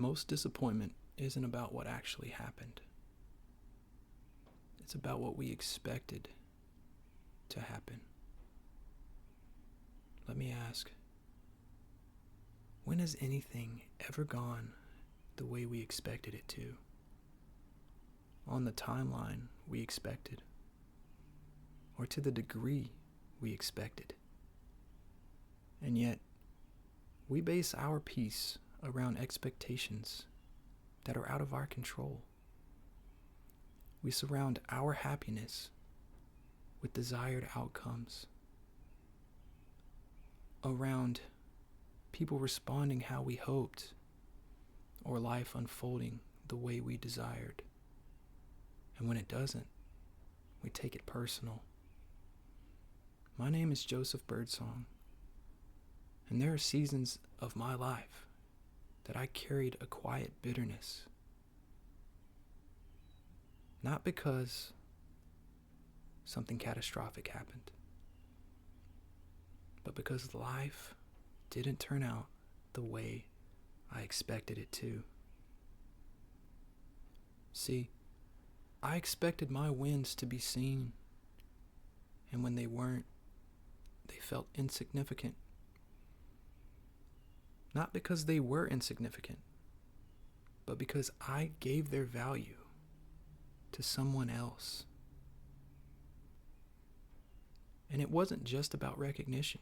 Most disappointment isn't about what actually happened. It's about what we expected to happen. Let me ask, when has anything ever gone the way we expected it to? On the timeline we expected? Or to the degree we expected? And yet, we base our peace around expectations that are out of our control. We surround our happiness with desired outcomes, around people responding how we hoped, or life unfolding the way we desired. And when it doesn't, we take it personal. My name is Joseph Birdsong, and there are seasons of my life that I carried a quiet bitterness. Not because something catastrophic happened, but because life didn't turn out the way I expected it to. See, I expected my wins to be seen, and when they weren't, they felt insignificant. Not because they were insignificant, but because I gave their value to someone else. And it wasn't just about recognition.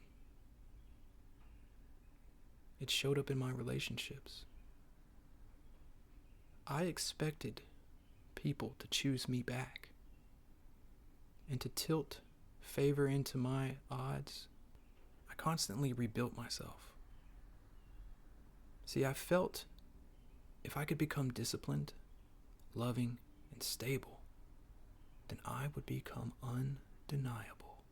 It showed up in my relationships. I expected people to choose me back and to tilt favor into my odds. I constantly rebuilt myself. See, I felt if I could become disciplined, loving, and stable, then I would become undeniable.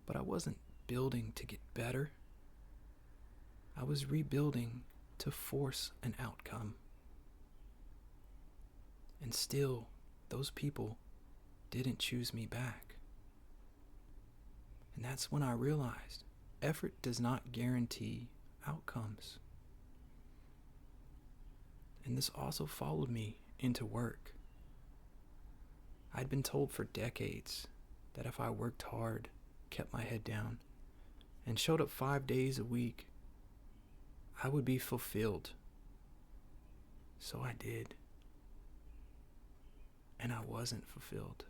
But I wasn't building to get better. I was rebuilding to force an outcome. And still, those people didn't choose me back. And that's when I realized effort does not guarantee outcomes. And this also followed me into work. I'd been told for decades that if I worked hard, kept my head down, and showed up 5 days a week, I would be fulfilled. So I did. And I wasn't fulfilled.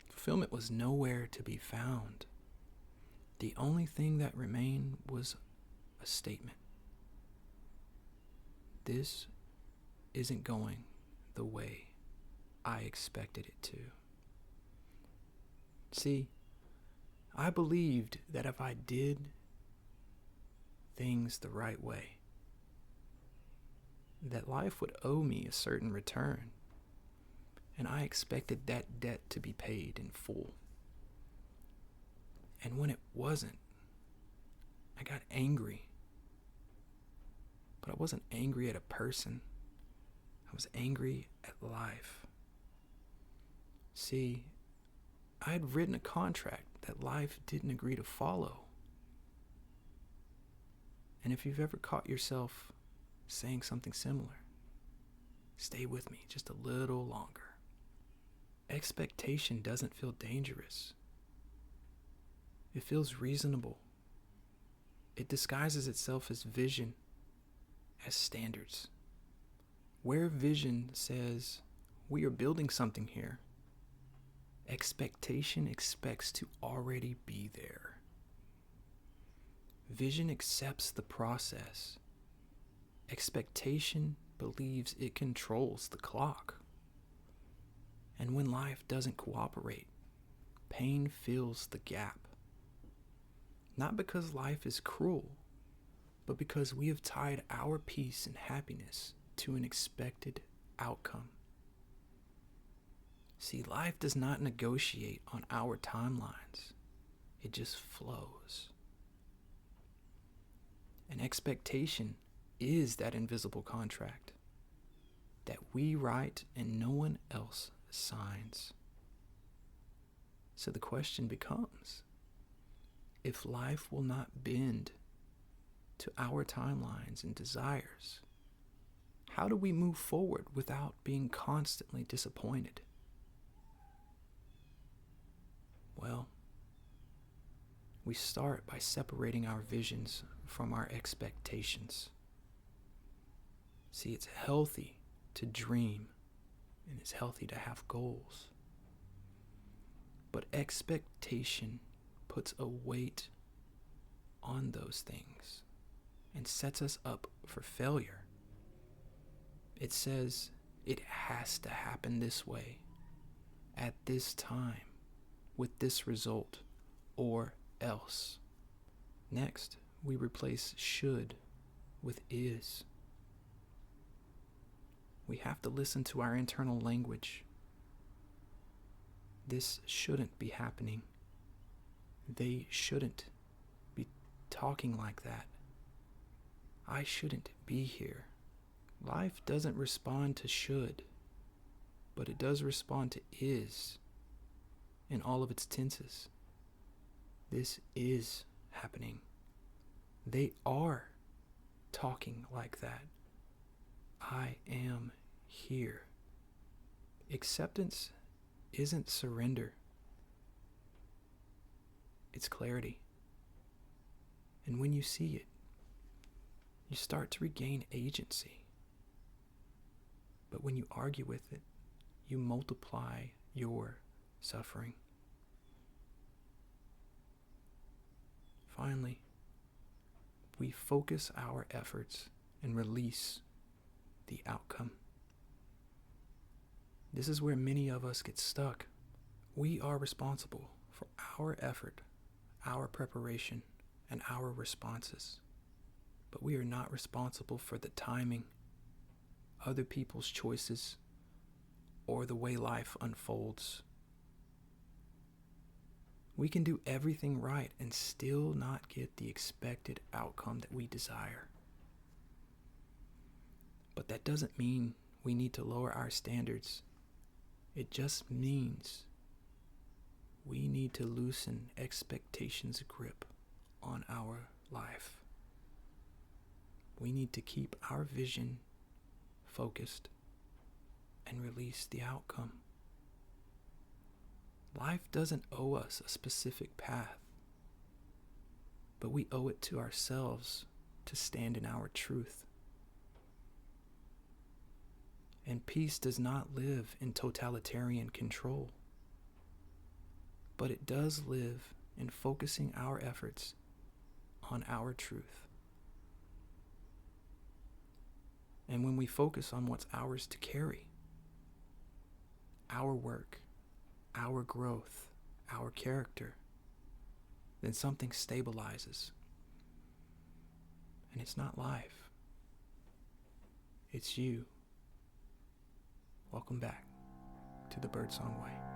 Fulfillment was nowhere to be found. The only thing that remained was a statement. This isn't going the way I expected it to. See, I believed that if I did things the right way, that life would owe me a certain return, and I expected that debt to be paid in full. And when it wasn't, I got angry. But I wasn't angry at a person. I was angry at life. See, I had written a contract that life didn't agree to follow. And if you've ever caught yourself saying something similar, stay with me just a little longer. Expectation doesn't feel dangerous. It feels reasonable. It disguises itself as vision, as standards. Where vision says, we are building something here, expectation expects to already be there. Vision accepts the process. Expectation believes it controls the clock. And when life doesn't cooperate, pain fills the gap. Not because life is cruel, but because we have tied our peace and happiness to an expected outcome. See, life does not negotiate on our timelines. It just flows. An expectation is that invisible contract that we write and no one else signs. So the question becomes, if life will not bend to our timelines and desires, how do we move forward without being constantly disappointed? Well, we start by separating our visions from our expectations. See, it's healthy to dream, and it's healthy to have goals. But expectation puts a weight on those things and sets us up for failure. It says it has to happen this way, at this time, with this result, or else. Next, we replace should with is. We have to listen to our internal language. This shouldn't be happening. They shouldn't be talking like that. I shouldn't be here. Life doesn't respond to should, but it does respond to is in all of its tenses. This is happening. They are talking like that. I am here. Acceptance isn't surrender. It's clarity. And when you see it, you start to regain agency. But when you argue with it, you multiply your suffering. Finally, we focus our efforts and release the outcome. This is where many of us get stuck. We are responsible for our effort, our preparation, and our responses. But we are not responsible for the timing, other people's choices, or the way life unfolds. We can do everything right and still not get the expected outcome that we desire. But that doesn't mean we need to lower our standards. It just means we need to loosen expectations' grip on our life. We need to keep our vision focused and release the outcome. Life doesn't owe us a specific path, but we owe it to ourselves to stand in our truth. And peace does not live in totalitarian control, but it does live in focusing our efforts on our truth. And when we focus on what's ours to carry, our work, our growth, our character, then something stabilizes. And it's not life. It's you. Welcome back to the Birdsong Way.